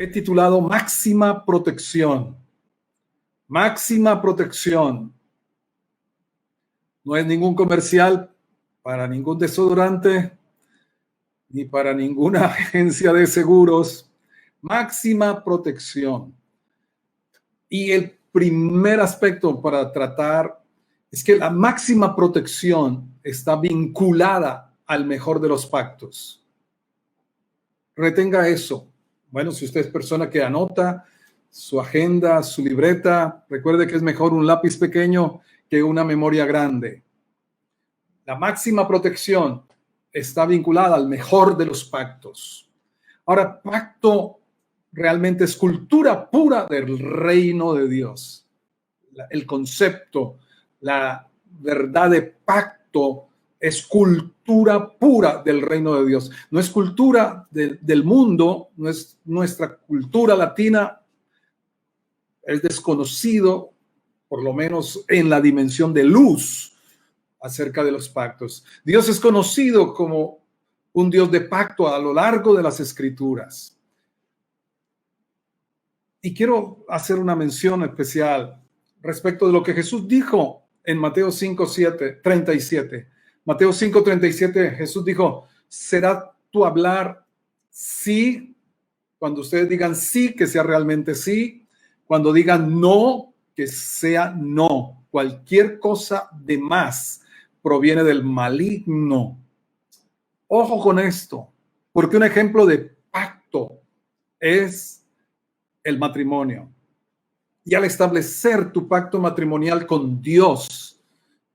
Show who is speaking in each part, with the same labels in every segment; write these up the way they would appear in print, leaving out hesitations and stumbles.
Speaker 1: he titulado Máxima Protección. Máxima Protección. No es ningún comercial para ningún desodorante ni para ninguna agencia de seguros. Máxima protección. Y el primer aspecto para tratar es que la máxima protección está vinculada al mejor de los pactos. Retenga eso. Bueno, si usted es persona que anota su agenda, su libreta, recuerde que es mejor un lápiz pequeño que una memoria grande. La máxima protección está vinculada al mejor de los pactos. Ahora, pacto realmente es cultura pura del reino de Dios. El concepto, la verdad de pacto es cultura pura del reino de Dios. No es cultura del mundo, no es nuestra cultura latina. Es desconocido, por lo menos en la dimensión de luz, acerca de los pactos. Dios es conocido como un Dios de pacto a lo largo de las Escrituras. Y quiero hacer una mención especial respecto de lo que Jesús dijo en Mateo 5:37. Mateo 5:37, Jesús dijo, será tu hablar sí, cuando ustedes digan sí, que sea realmente sí, cuando digan no, que sea no. Cualquier cosa de más proviene del maligno. Ojo con esto, porque un ejemplo de pacto es el matrimonio. Y al establecer tu pacto matrimonial con Dios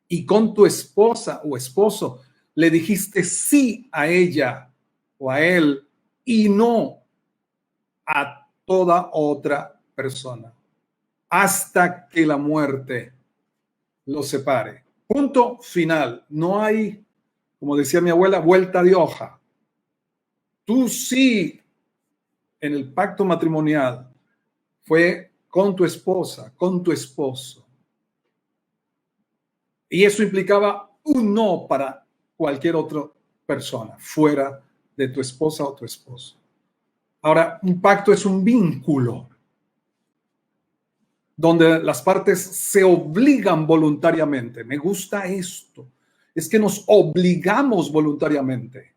Speaker 1: y con tu esposa o esposo, le dijiste sí a ella o a él y no a toda otra persona, hasta que la muerte los separe. Punto final. No hay, como decía mi abuela, vuelta de hoja. Tú sí, en el pacto matrimonial, fue con tu esposa, con tu esposo. Y eso implicaba un no para cualquier otra persona fuera de tu esposa o tu esposo. Ahora, un pacto es un vínculo donde las partes se obligan voluntariamente. Me gusta esto. Es que nos obligamos voluntariamente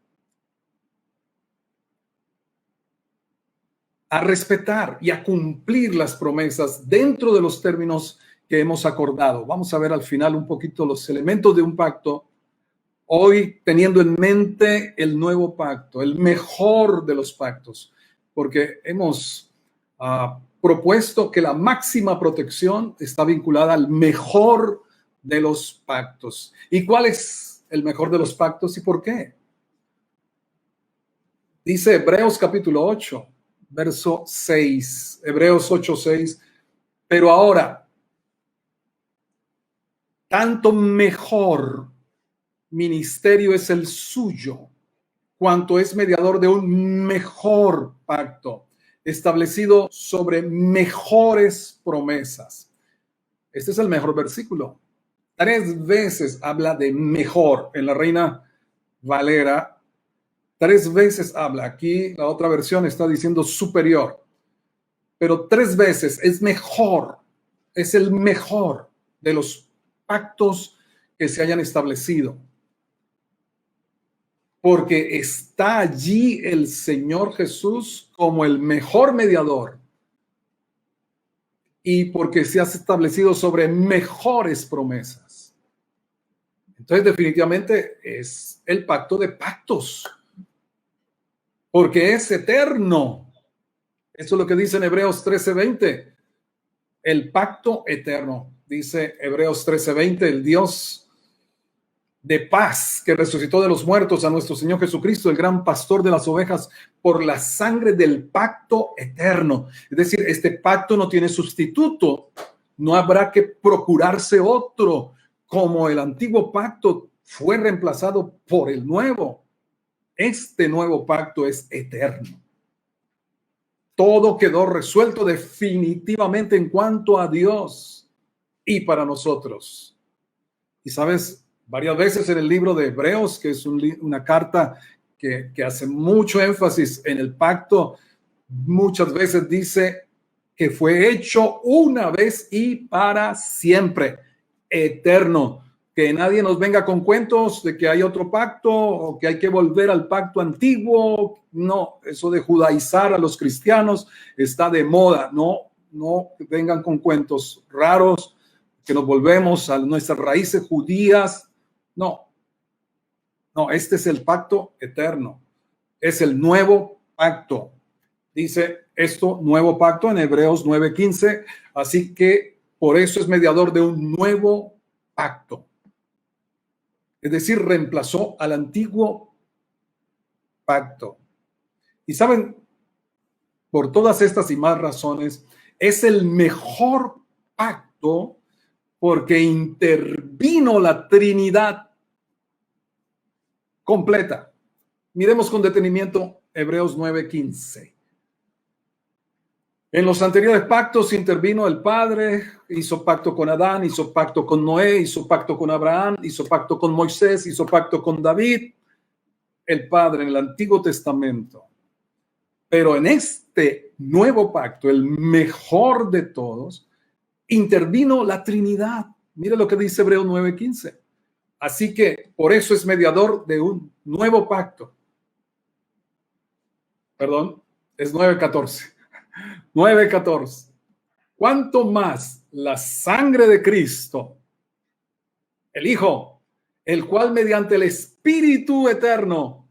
Speaker 1: a respetar y a cumplir las promesas dentro de los términos que hemos acordado. Vamos a ver al final un poquito los elementos de un pacto, hoy teniendo en mente el nuevo pacto, el mejor de los pactos, porque hemos propuesto que la máxima protección está vinculada al mejor de los pactos. ¿Y cuál es el mejor de los pactos y por qué? Dice Hebreos capítulo 8, verso 6, Hebreos 8:6, pero ahora, tanto mejor ministerio es el suyo, cuanto es mediador de un mejor pacto, establecido sobre mejores promesas. Este es el mejor versículo. 3 veces habla de mejor en la Reina Valera. 3 veces habla. Aquí la otra versión está diciendo superior. Pero 3 veces es mejor. Es el mejor de los pactos que se hayan establecido. Porque está allí el Señor Jesús como el mejor mediador. Y porque se ha establecido sobre mejores promesas. Entonces, definitivamente es el pacto de pactos. Porque es eterno. Eso es lo que dice en Hebreos 13:20. El pacto eterno. Dice Hebreos 13:20, el Dios de paz que resucitó de los muertos a nuestro Señor Jesucristo, el gran pastor de las ovejas, por la sangre del pacto eterno. Es decir, este pacto no tiene sustituto. No habrá que procurarse otro, como el antiguo pacto fue reemplazado por el nuevo. Este nuevo pacto es eterno. Todo quedó resuelto definitivamente en cuanto a Dios y para nosotros. Y sabes, varias veces en el libro de Hebreos, que es una carta que hace mucho énfasis en el pacto muchas veces dice que fue hecho una vez y para siempre, eterno. Que nadie nos venga con cuentos de que hay otro pacto o que hay que volver al pacto antiguo. No, eso de judaizar a los cristianos está de moda. No, no vengan con cuentos raros, que nos volvemos a nuestras raíces judías. No, no, este es el pacto eterno. Es el nuevo pacto. Dice esto, nuevo pacto en Hebreos 9:15. Así que por eso es mediador de un nuevo pacto. Es decir, reemplazó al antiguo pacto. Y saben, por todas estas y más razones, es el mejor pacto porque intervino la Trinidad completa. Miremos con detenimiento Hebreos 9:15. En los anteriores pactos intervino el Padre, hizo pacto con Adán, hizo pacto con Noé, hizo pacto con Abraham, hizo pacto con Moisés, hizo pacto con David, el Padre en el Antiguo Testamento. Pero en este nuevo pacto, el mejor de todos, intervino la Trinidad. Mire lo que dice Hebreos 9:15. Así que por eso es mediador de un nuevo pacto. Perdón, es 9:14. 9:14. ¿Cuánto más la sangre de Cristo, el Hijo, el cual mediante el Espíritu eterno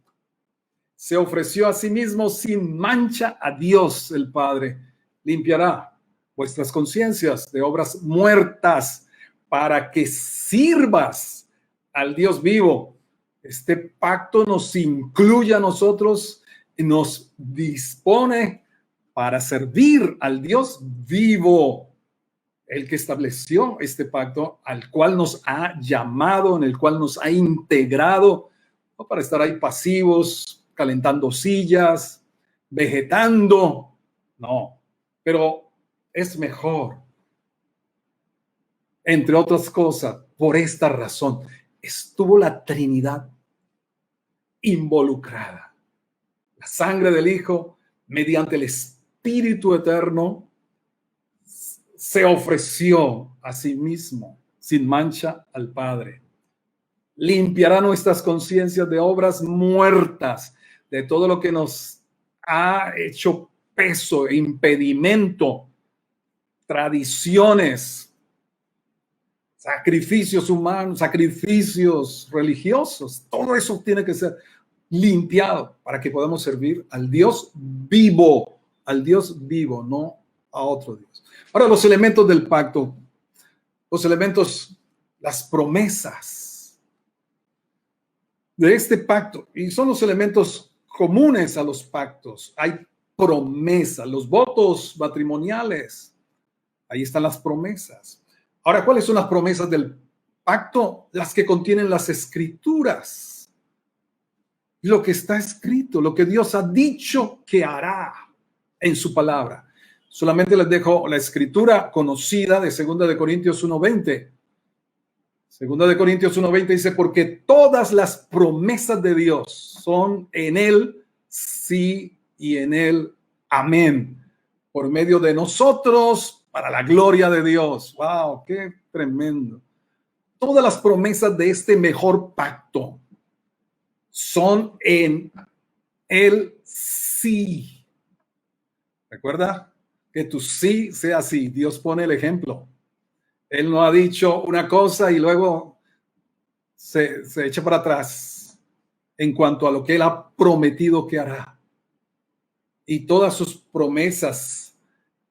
Speaker 1: se ofreció a sí mismo sin mancha a Dios el Padre, limpiará vuestras conciencias de obras muertas para que sirvas al Dios vivo? Este pacto nos incluye a nosotros y nos dispone para servir al Dios vivo, el que estableció este pacto, al cual nos ha llamado, en el cual nos ha integrado, no para estar ahí pasivos, calentando sillas, vegetando, no, pero es mejor. Entre otras cosas, por esta razón, estuvo la Trinidad involucrada. La sangre del Hijo, mediante el Espíritu eterno, se ofreció a sí mismo sin mancha al Padre. Limpiará nuestras conciencias de obras muertas, de todo lo que nos ha hecho peso, impedimento, tradiciones, sacrificios humanos, sacrificios religiosos. Todo eso tiene que ser limpiado para que podamos servir al Dios vivo, no a otro Dios. Ahora, los elementos del pacto, los elementos, las promesas de este pacto, y son los elementos comunes a los pactos. Hay promesas, los votos matrimoniales, ahí están las promesas. Ahora, ¿cuáles son las promesas del pacto? Las que contienen las escrituras. Lo que está escrito, lo que Dios ha dicho que hará en su palabra. Solamente les dejo la escritura conocida de 2 de Corintios 1:20. 2 de Corintios 1:20 dice, porque todas las promesas de Dios son en él sí y en él amén, por medio de nosotros para la gloria de Dios. ¡Wow! ¡Qué tremendo! Todas las promesas de este mejor pacto son en el sí. ¿Recuerda? Que tu sí sea sí. Dios pone el ejemplo. Él no ha dicho una cosa y luego se echa para atrás en cuanto a lo que él ha prometido que hará. Y todas sus promesas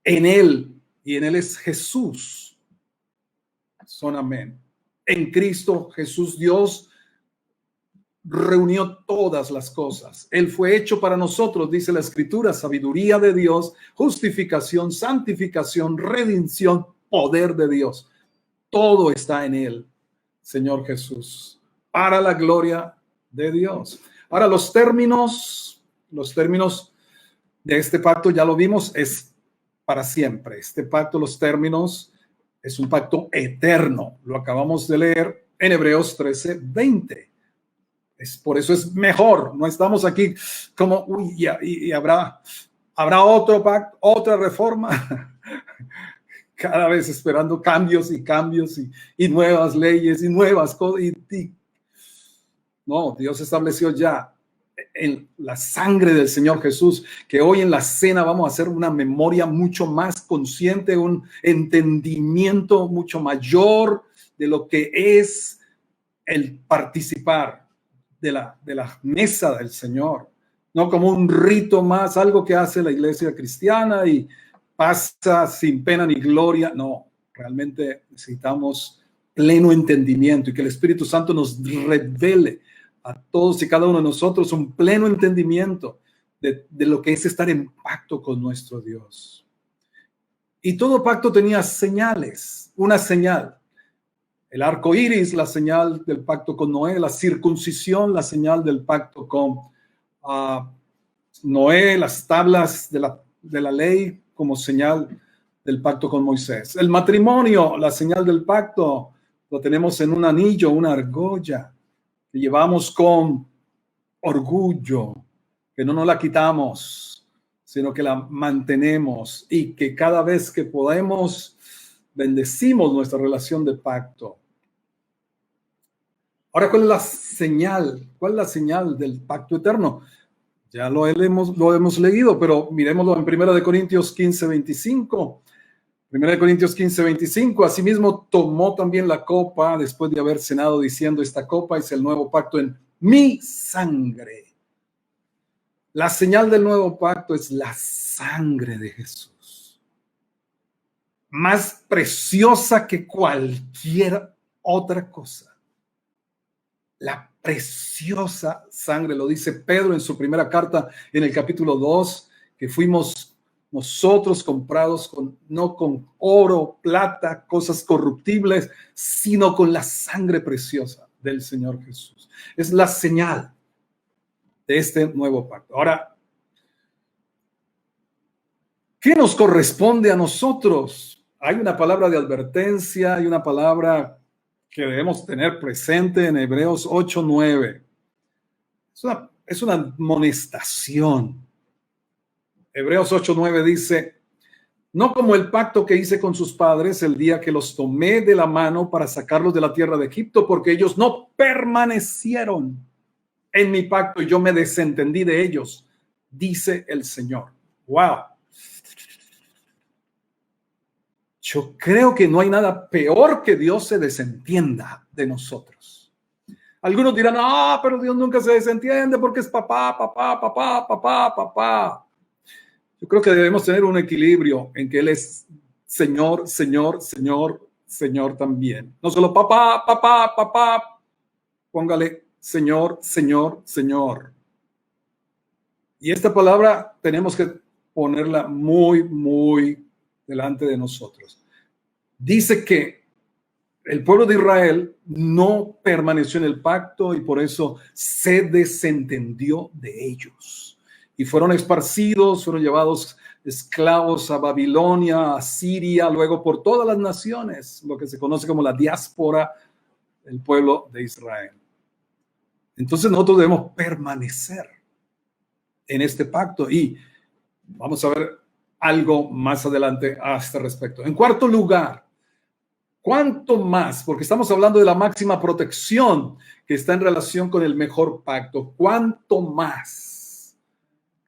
Speaker 1: en él, y en él es Jesús, son amén. En Cristo Jesús, Dios reunió todas las cosas. Él fue hecho para nosotros, dice la Escritura, sabiduría de Dios, justificación, santificación, redención, poder de Dios. Todo está en él, Señor Jesús, para la gloria de Dios. Ahora, los términos de este pacto, ya lo vimos, es para siempre. Este pacto, los términos, es un pacto eterno. Lo acabamos de leer en Hebreos 13:20. Por eso es mejor. No estamos aquí como, uy, y habrá ¿Habrá otro pacto, otra reforma? Cada vez esperando cambios y cambios y nuevas leyes y nuevas cosas. No, Dios estableció ya en la sangre del Señor Jesús, que hoy en la cena vamos a hacer una memoria mucho más consciente, un entendimiento mucho mayor de lo que es el participar de la mesa del Señor, no como un rito más, algo que hace la iglesia cristiana y pasa sin pena ni gloria. No, realmente necesitamos pleno entendimiento y que el Espíritu Santo nos revele a todos y cada uno de nosotros un pleno entendimiento de lo que es estar en pacto con nuestro Dios. Y todo pacto tenía señales, una señal. El arco iris, la señal del pacto con Noé; la circuncisión, la señal del pacto con Noé; las tablas de la ley como señal del pacto con Moisés. El matrimonio, la señal del pacto, lo tenemos en un anillo, una argolla, que llevamos con orgullo, que no nos la quitamos, sino que la mantenemos y que cada vez que podemos bendecimos nuestra relación de pacto. Ahora, ¿cuál es la señal? ¿Cuál es la señal del pacto eterno? Ya lo hemos leído, pero miremoslo en 1 Corintios 15, 25. 1 Corintios 15, 25. Asimismo, tomó también la copa después de haber cenado, diciendo: esta copa es el nuevo pacto en mi sangre. La señal del nuevo pacto es la sangre de Jesús, más preciosa que cualquier otra cosa. La preciosa sangre, lo dice Pedro en su primera carta en el capítulo 2, que fuimos nosotros comprados no con oro, plata, cosas corruptibles, sino con la sangre preciosa del Señor Jesús. Es la señal de este nuevo pacto. Ahora, ¿qué nos corresponde a nosotros? Hay una palabra de advertencia, hay una palabra que debemos tener presente en Hebreos 8:9. Es una amonestación. Hebreos 8:9 dice: no como el pacto que hice con sus padres el día que los tomé de la mano para sacarlos de la tierra de Egipto, porque ellos no permanecieron en mi pacto y yo me desentendí de ellos, dice el Señor. Wow. Yo creo que no hay nada peor que Dios se desentienda de nosotros. Algunos dirán: pero Dios nunca se desentiende porque es papá. Yo creo que debemos tener un equilibrio en que Él es Señor, Señor, Señor, Señor también. No solo papá, póngale Señor, Señor, Señor. Y esta palabra tenemos que ponerla muy, muy delante de nosotros. Dice que el pueblo de Israel no permaneció en el pacto y por eso se desentendió de ellos. Y fueron esparcidos, fueron llevados esclavos a Babilonia, a Siria, luego por todas las naciones, lo que se conoce como la diáspora del pueblo de Israel. Entonces nosotros debemos permanecer en este pacto y vamos a ver algo más adelante a este respecto. En cuarto lugar, ¿cuánto más? Porque estamos hablando de la máxima protección que está en relación con el mejor pacto. ¿Cuánto más?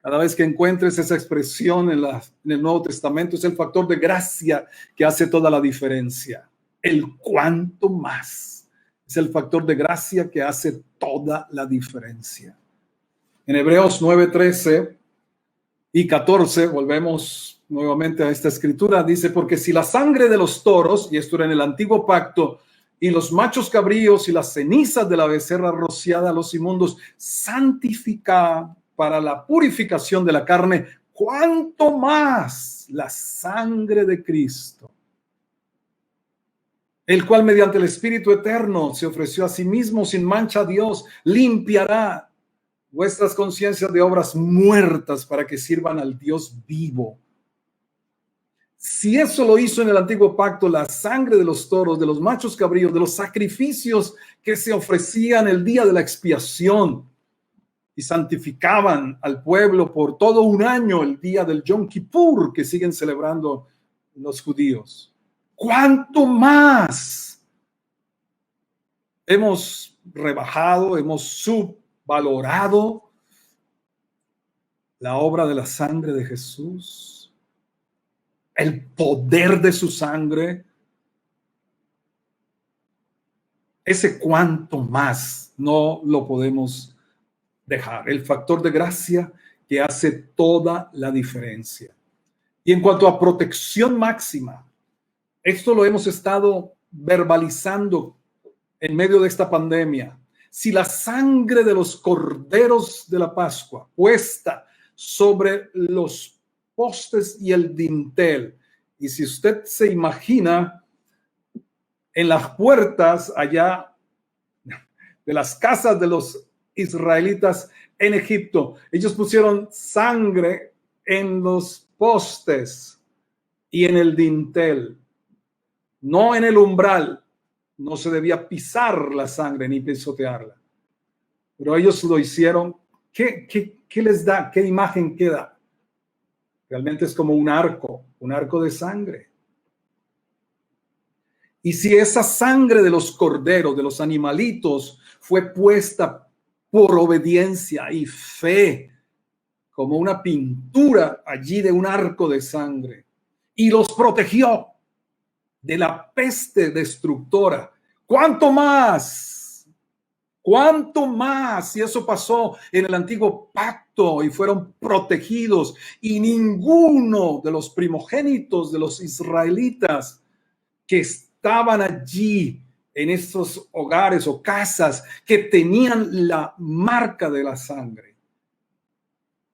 Speaker 1: Cada vez que encuentres esa expresión en el Nuevo Testamento, es el factor de gracia que hace toda la diferencia. El cuánto más es el factor de gracia que hace toda la diferencia. En Hebreos 9:13 y 14, volvemos nuevamente a esta escritura, dice: porque si la sangre de los toros, y esto era en el antiguo pacto, y los machos cabríos y las cenizas de la becerra rociada a los inmundos santificaban para la purificación de la carne, ¿cuánto más la sangre de Cristo, el cual mediante el Espíritu eterno se ofreció a sí mismo sin mancha a Dios, limpiará vuestras conciencias de obras muertas para que sirvan al Dios vivo? Si eso lo hizo en el antiguo pacto, la sangre de los toros, de los machos cabríos, de los sacrificios que se ofrecían el día de la expiación y santificaban al pueblo por todo un año, el día del Yom Kippur que siguen celebrando los judíos. ¿Cuánto más hemos rebajado, hemos subvalorado la obra de la sangre de Jesús, el poder de su sangre? Ese cuánto más no lo podemos dejar. El factor de gracia que hace toda la diferencia. Y en cuanto a protección máxima, esto lo hemos estado verbalizando en medio de esta pandemia. Si la sangre de los corderos de la Pascua puesta sobre los postes y el dintel, y si usted se imagina en las puertas allá de las casas de los israelitas en Egipto, ellos pusieron sangre en los postes y en el dintel, no en el umbral. No se debía pisar la sangre ni pisotearla, pero ellos lo hicieron. ¿Qué les da? ¿Qué imagen queda? Realmente es como un arco de sangre. Y si esa sangre de los corderos, de los animalitos, fue puesta por obediencia y fe, como una pintura allí de un arco de sangre, y los protegió de la peste destructora, ¿cuánto más? ¿Cuánto más? Si eso pasó en el antiguo pacto y fueron protegidos, y ninguno de los primogénitos de los israelitas que estaban allí en esos hogares o casas que tenían la marca de la sangre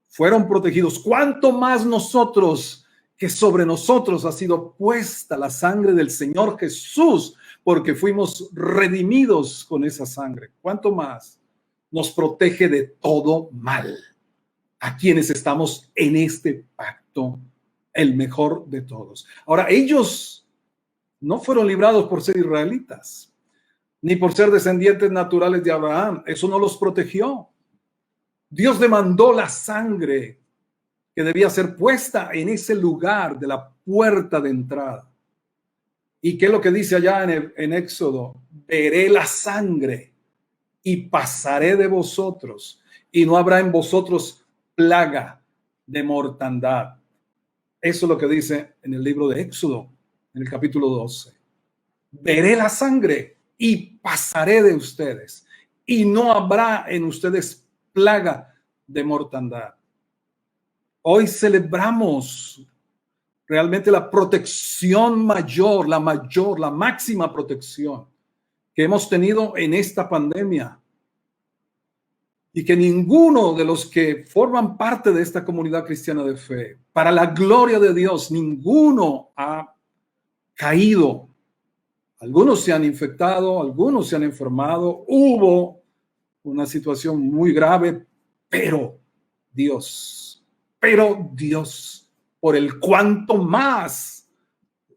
Speaker 1: fueron protegidos, ¿cuánto más nosotros, que sobre nosotros ha sido puesta la sangre del Señor Jesús, porque fuimos redimidos con esa sangre? ¿Cuánto más nos protege de todo mal a quienes estamos en este pacto, el mejor de todos? Ahora, ellos no fueron librados por ser israelitas, ni por ser descendientes naturales de Abraham. Eso no los protegió. Dios demandó la sangre que debía ser puesta en ese lugar de la puerta de entrada. ¿Y qué es lo que dice allá en Éxodo? Veré la sangre y pasaré de vosotros, y no habrá en vosotros plaga de mortandad. Eso es lo que dice en el libro de Éxodo, en el capítulo 12. Veré la sangre y pasaré de ustedes, y no habrá en ustedes plaga de mortandad. Hoy celebramos realmente la protección mayor, la máxima protección que hemos tenido en esta pandemia, y que ninguno de los que forman parte de esta comunidad cristiana de fe, para la gloria de Dios, ninguno ha caído. Algunos se han infectado, algunos se han enfermado, hubo una situación muy grave, pero Dios, por el cuanto más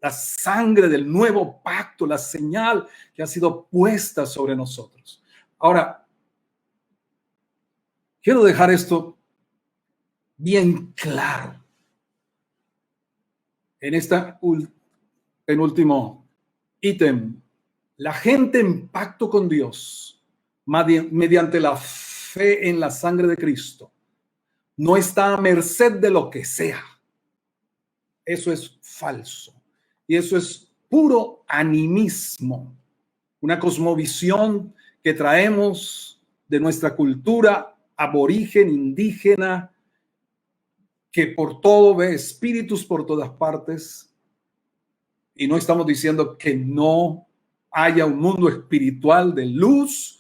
Speaker 1: la sangre del nuevo pacto, la señal que ha sido puesta sobre nosotros. Ahora, quiero dejar esto bien claro en esta penúltimo ítem. La gente en pacto con Dios, mediante la fe en la sangre de Cristo, no está a merced de lo que sea. Eso es falso. Y eso es puro animismo, una cosmovisión que traemos de nuestra cultura aborigen, indígena, que por todo ve espíritus por todas partes. Y no estamos diciendo que no haya un mundo espiritual de luz.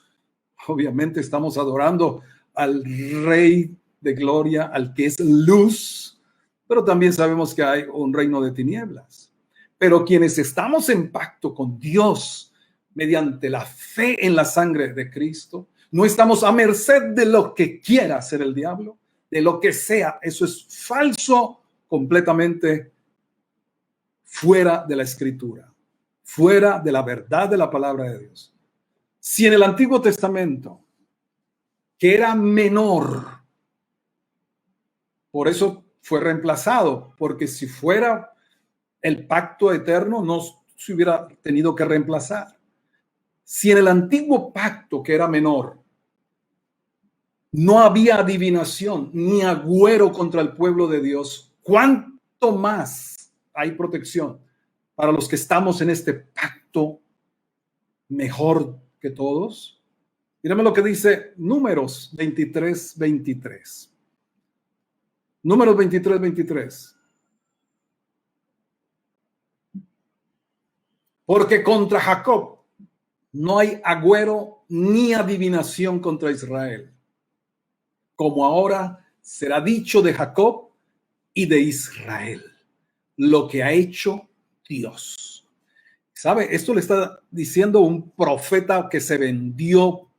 Speaker 1: Obviamente estamos adorando al Rey de Gloria, al que es luz, pero también sabemos que hay un reino de tinieblas. Pero quienes estamos en pacto con Dios mediante la fe en la sangre de Cristo, no estamos a merced de lo que quiera hacer el diablo, de lo que sea. Eso es falso, completamente fuera de la Escritura, fuera de la verdad de la palabra de Dios. Si en el Antiguo Testamento que era menor. Por eso fue reemplazado, porque si fuera el pacto eterno no se hubiera tenido que reemplazar. Si en el antiguo pacto, que era menor, no había adivinación ni agüero contra el pueblo de Dios, ¿cuánto más hay protección para los que estamos en este pacto mejor que todos? Mírame lo que dice Números 23:23. Números 23:23. Porque contra Jacob no hay agüero ni adivinación contra Israel, como ahora será dicho de Jacob y de Israel, lo que ha hecho Dios. ¿Sabe? Esto le está diciendo un profeta que se vendió,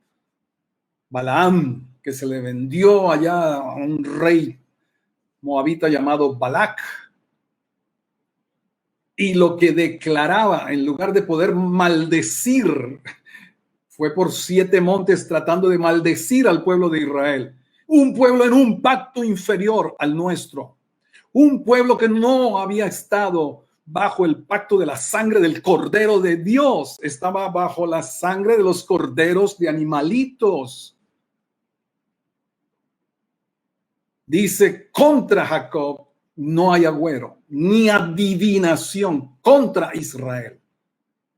Speaker 1: Balaam, que se le vendió allá a un rey moabita llamado Balac. Y lo que declaraba, en lugar de poder maldecir, fue por 7 montes tratando de maldecir al pueblo de Israel. Un pueblo en un pacto inferior al nuestro. Un pueblo que no había estado bajo el pacto de la sangre del Cordero de Dios. Estaba bajo la sangre de los corderos de animalitos. Dice, contra Jacob no hay agüero, ni adivinación contra Israel.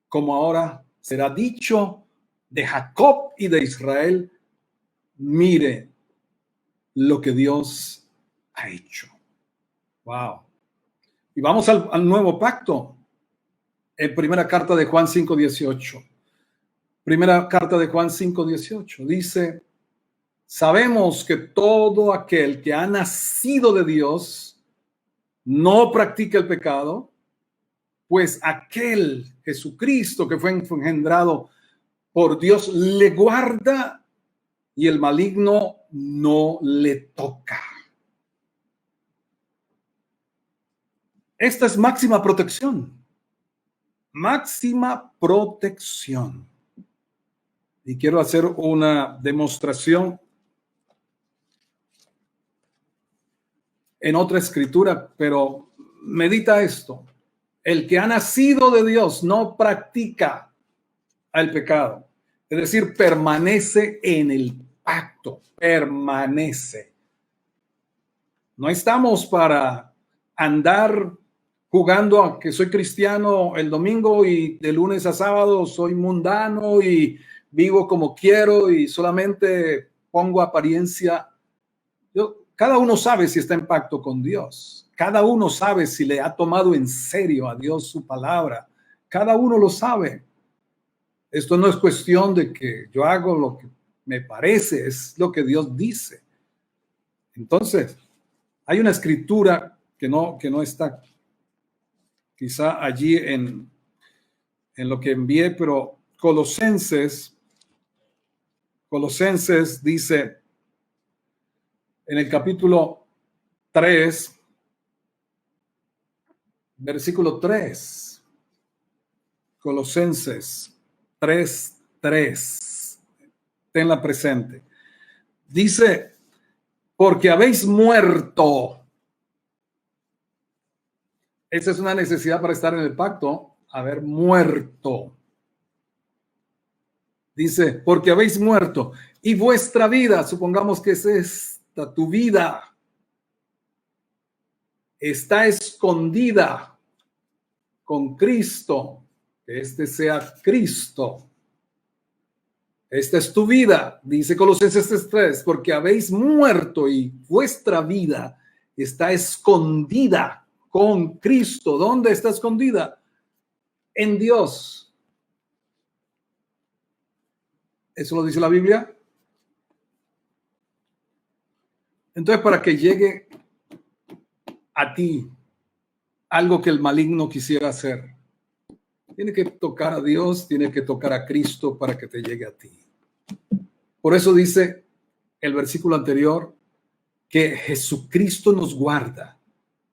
Speaker 1: Como ahora será dicho de Jacob y de Israel, mire lo que Dios ha hecho. Wow. Y vamos al nuevo pacto. En primera carta de Juan 5:18. Primera carta de Juan 5:18. Dice, sabemos que todo aquel que ha nacido de Dios no practica el pecado, pues aquel Jesucristo que fue engendrado por Dios le guarda y el maligno no le toca. Esta es máxima protección. Máxima protección. Y quiero hacer una demostración en otra escritura, pero medita esto. El que ha nacido de Dios no practica el pecado. Es decir, permanece en el pacto, permanece. No estamos para andar jugando a que soy cristiano el domingo y de lunes a sábado soy mundano y vivo como quiero y solamente pongo apariencia. Cada uno sabe si está en pacto con Dios. Cada uno sabe si le ha tomado en serio a Dios su palabra. Cada uno lo sabe. Esto no es cuestión de que yo hago lo que me parece, es lo que Dios dice. Entonces, hay una escritura que no está quizá allí en lo que envié, pero Colosenses dice en el capítulo 3, versículo 3, Colosenses 3:3, tenla presente. Dice, porque habéis muerto. Esa es una necesidad para estar en el pacto, haber muerto. Dice, porque habéis muerto y vuestra vida, supongamos que es esta, tu vida, está escondida con Cristo, que este sea Cristo. Esta es tu vida, dice Colosenses 3:3, porque habéis muerto y vuestra vida está escondida con Cristo. ¿Dónde está escondida? En Dios. ¿Eso lo dice la Biblia? Entonces, para que llegue a ti algo que el maligno quisiera hacer, tiene que tocar a Dios, tiene que tocar a Cristo para que te llegue a ti. Por eso dice el versículo anterior que Jesucristo nos guarda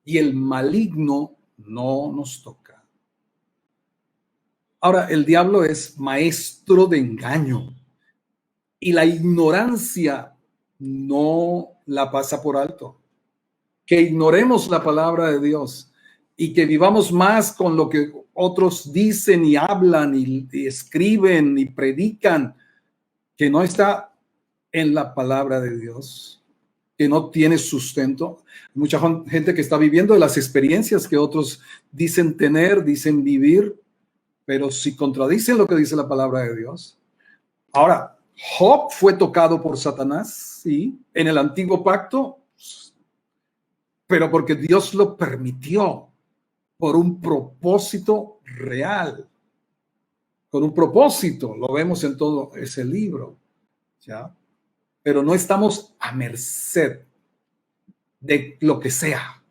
Speaker 1: y el maligno no nos toca. Ahora, el diablo es maestro de engaño y la ignorancia no la pasa por alto. Que ignoremos la palabra de Dios y que vivamos más con lo que otros dicen y hablan y escriben y predican, que no está en la palabra de Dios, que no tiene sustento. Mucha gente que está viviendo de las experiencias que otros dicen tener, dicen vivir, pero si contradicen lo que dice la palabra de Dios. Ahora, Job fue tocado por Satanás, sí, en el antiguo pacto, pero porque Dios lo permitió por un propósito real, con un propósito, lo vemos en todo ese libro, ¿ya? Pero no estamos a merced de lo que sea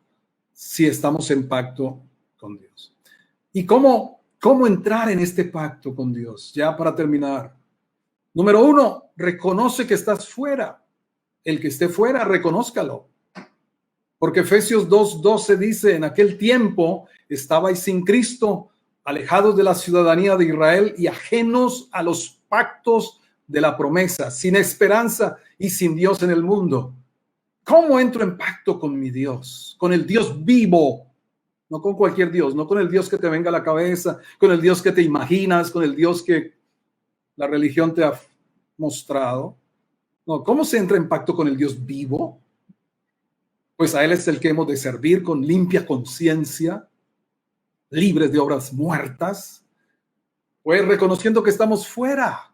Speaker 1: si estamos en pacto con Dios. ¿Y cómo entrar en este pacto con Dios? Ya para terminar. Número 1, reconoce que estás fuera. El que esté fuera, reconózcalo. Porque Efesios 2:12 dice, en aquel tiempo estabais sin Cristo, alejados de la ciudadanía de Israel y ajenos a los pactos de la promesa, sin esperanza y sin Dios en el mundo. ¿Cómo entro en pacto con mi Dios? Con el Dios vivo, no con cualquier Dios, no con el Dios que te venga a la cabeza, con el Dios que te imaginas, con el Dios que la religión te ha mostrado. No, ¿cómo se entra en pacto con el Dios vivo? Pues a Él es el que hemos de servir con limpia conciencia, libres de obras muertas, pues reconociendo que estamos fuera.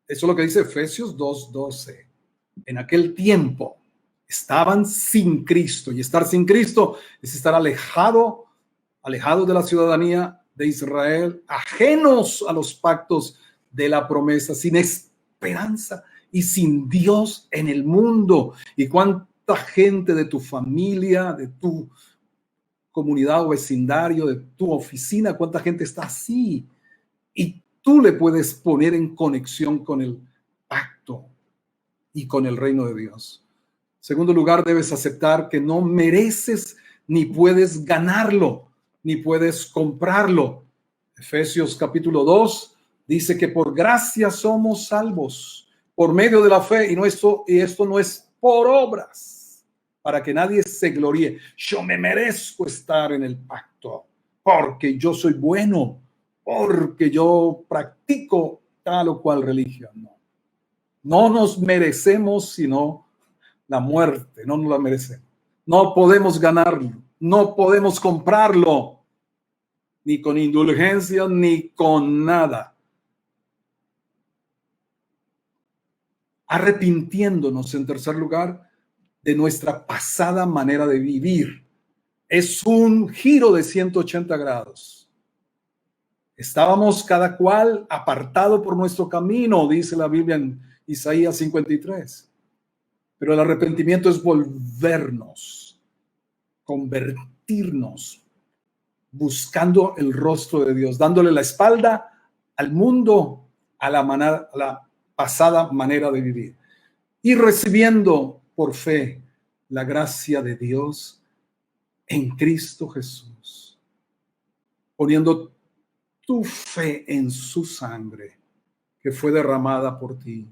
Speaker 1: Eso es lo que dice Efesios 2:12. En aquel tiempo estaban sin Cristo, y estar sin Cristo es estar alejados de la ciudadanía de Israel, ajenos a los pactos de la promesa, sin esperanza y sin Dios en el mundo. ¿Y cuánta gente de tu familia, de tu comunidad o vecindario, de tu oficina, cuánta gente está así? Y tú le puedes poner en conexión con el pacto y con el reino de Dios. En segundo lugar, debes aceptar que no mereces ni puedes ganarlo, ni puedes comprarlo. Efesios capítulo 2 dice que por gracia somos salvos, por medio de la fe, y esto no es por obras, para que nadie se gloríe. Yo me merezco estar en el pacto, porque yo soy bueno, porque yo practico tal o cual religión. No nos merecemos sino la muerte, no nos la merecemos. No podemos ganarlo, no podemos comprarlo, ni con indulgencia, ni con nada. Arrepintiéndonos, en tercer lugar, de nuestra pasada manera de vivir. Es un giro de 180 grados. Estábamos cada cual apartado por nuestro camino, dice la Biblia en Isaías 53. Pero el arrepentimiento es volvernos, convertirnos, buscando el rostro de Dios, dándole la espalda al mundo, a la pasada manera de vivir, y recibiendo por fe la gracia de Dios en Cristo Jesús, poniendo tu fe en su sangre que fue derramada por ti.